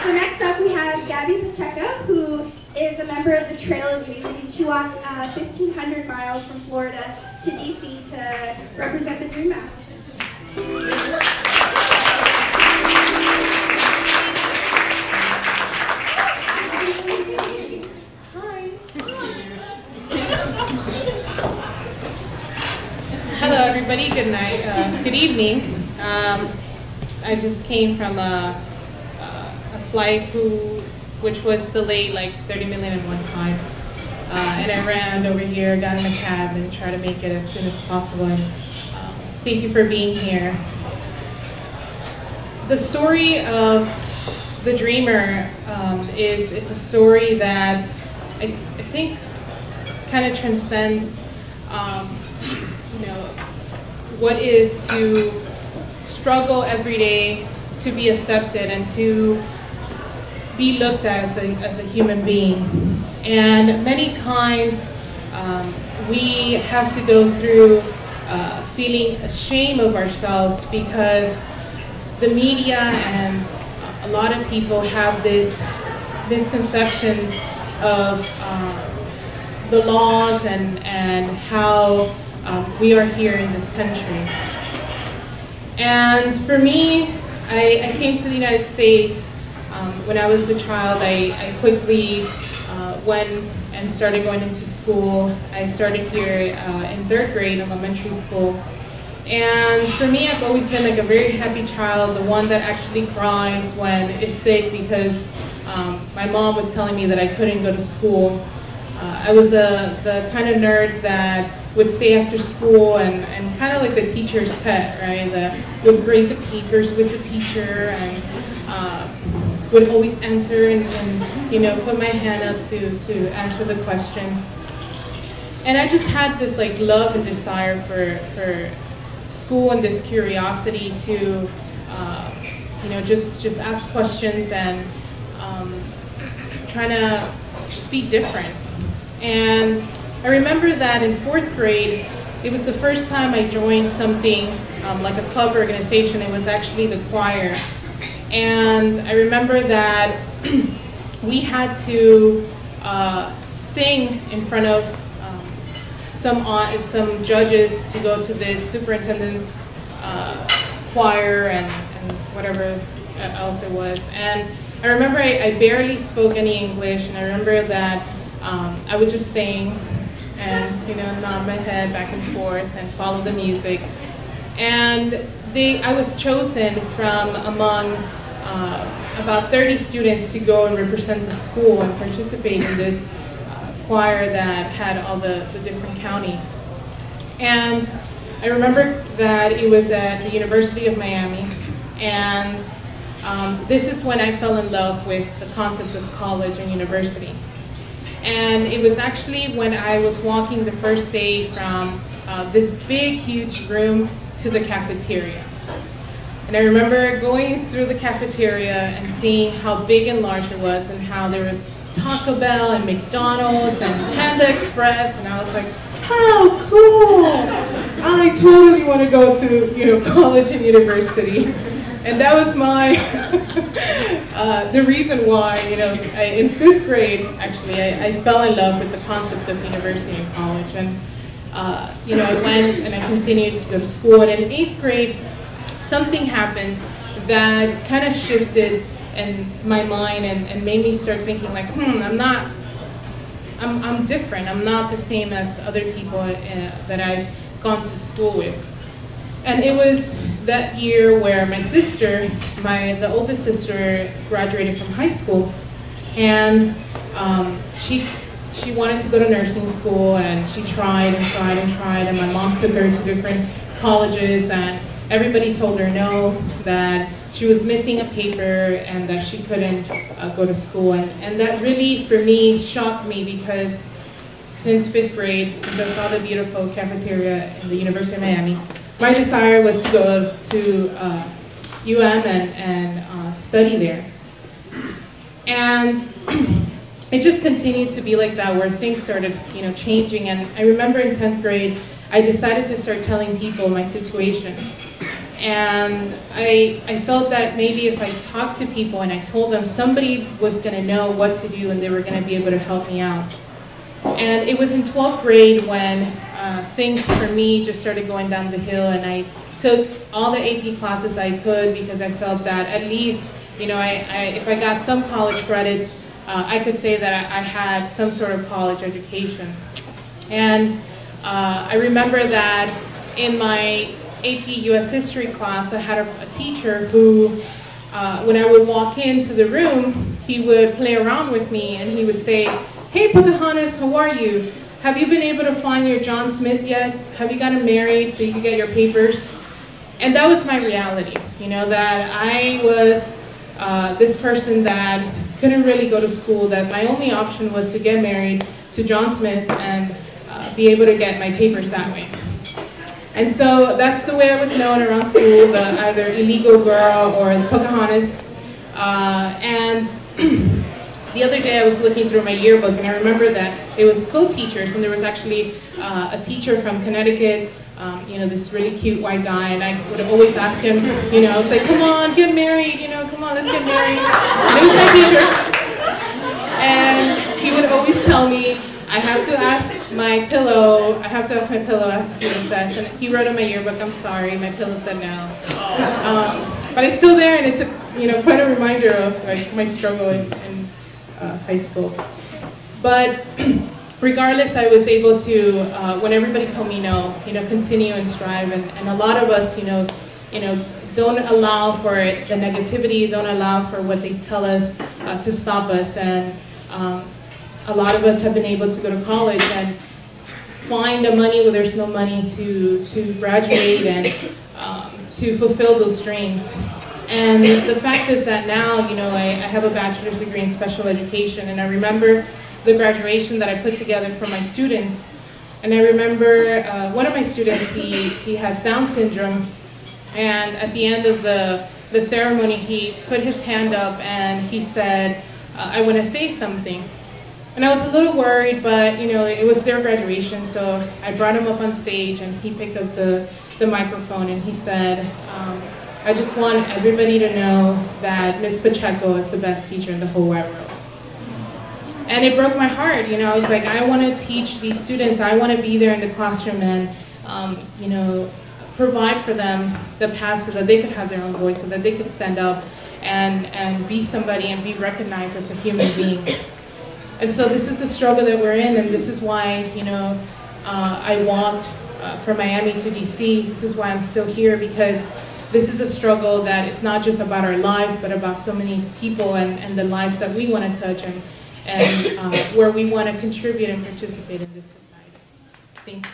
So next up we have Gaby Pacheco, who is a member of the Trail of Dreams. She walked 1,500 miles from Florida to DC to represent the Dream Map. Hello everybody, good night, good evening. I just came from a flight which was delayed like 30 million and one times. And I ran over here, got in a cab and tried to make it as soon as possible. And thank you for being here. The story of the dreamer is a story that I think kind of transcends what is to struggle every day to be accepted and to be looked at as a human being. And many times we have to go through feeling ashamed of ourselves because the media and a lot of people have this misconception of the laws and how we are here in this country. And for me, I came to the United States when I was a child. I quickly went and started going into school. I started here in 3rd grade elementary school. And for me, I've always been like a very happy child, the one that actually cries when is sick because my mom was telling me that I couldn't go to school. I was the kind of nerd that would stay after school and kind of like the teacher's pet, right? That would grade the papers with the teacher and would always answer and put my hand up to answer the questions. And I just had this like love and desire for school and this curiosity to just ask questions and trying to just be different. And I remember that in 4th grade, it was the first time I joined something like a club organization. It was actually the choir. And I remember that we had to sing in front of some judges to go to this superintendent's choir and whatever else it was. And I remember I barely spoke any English, and I remember that I would just sing and nod my head back and forth and follow the music. And I was chosen from among about 30 students to go and represent the school and participate in this choir that had all the different counties. And I remember that it was at the University of Miami, and this is when I fell in love with the concept of college and university. And it was actually when I was walking the first day from this big, huge room to the cafeteria. And I remember going through the cafeteria and seeing how big and large it was and how there was Taco Bell and McDonald's and Panda Express, and I was like, how cool! I totally want to go to college and university. And that was my the reason why in 5th grade actually I fell in love with the concept of university and college, and I went and I continued to go to school. And in 8th grade, something happened that kind of shifted in my mind and made me start thinking like, I'm different. I'm not the same as other people that I've gone to school with. And it was that year where my sister, the oldest sister, graduated from high school, and she wanted to go to nursing school, and she tried and tried and tried, and my mom took her to different colleges, and everybody told her no, that she was missing a paper and that she couldn't go to school. And that really, for me, shocked me, because since 5th grade, since I saw the beautiful cafeteria in the University of Miami, my desire was to go to UM and study there. And it just continued to be like that, where things started changing. And I remember in 10th grade, I decided to start telling people my situation. And I felt that maybe if I talked to people and I told them, somebody was going to know what to do and they were going to be able to help me out. And it was in 12th grade when things for me just started going down the hill, and I took all the AP classes I could because I felt that at least, you know, if I got some college credits, I could say that I had some sort of college education. And I remember that in my AP US History class, I had a teacher who, when I would walk into the room, he would play around with me and he would say, "Hey Pocahontas, how are you? Have you been able to find your John Smith yet? Have you gotten married so you can get your papers?" And that was my reality, you know, that I was this person that couldn't really go to school, that my only option was to get married to John Smith and be able to get my papers that way. And so that's the way I was known around school, the either illegal girl or the Pocahontas. And the other day I was looking through my yearbook and I remember that it was school teachers, and there was actually a teacher from Connecticut, you know, this really cute white guy, and I would always ask him, you know, it's like, come on, get married, you know, come on, let's get married. And he was my teacher. And he would always tell me, I have to ask my pillow, I have to see what it says. And he wrote in my yearbook, I'm sorry, my pillow said no. But it's still there, and it's a, you know, quite a reminder of like my struggle in high school. But regardless, I was able to, when everybody told me no, you know, continue and strive. And a lot of us, you know, don't allow for the negativity, don't allow for what they tell us to stop us. And a lot of us have been able to go to college and find the money where there's no money to graduate and to fulfill those dreams. And the fact is that now, you know, I have a bachelor's degree in special education, and I remember the graduation that I put together for my students. And I remember one of my students, he has Down syndrome, and at the end of the ceremony, he put his hand up and he said, I want to say something. And I was a little worried, but you know, it was their graduation, so I brought him up on stage and he picked up the microphone and he said, I just want everybody to know that Ms. Pacheco is the best teacher in the whole wide world. And it broke my heart, you know, I was like, I want to teach these students, I want to be there in the classroom and, you know, provide for them the path so that they could have their own voice, so that they could stand up and be somebody and be recognized as a human being. And so this is the struggle that we're in, and this is why, you know, I walked from Miami to DC. This is why I'm still here, because this is a struggle that is not just about our lives, but about so many people and the lives that we want to touch and where we want to contribute and participate in this society. Thank you.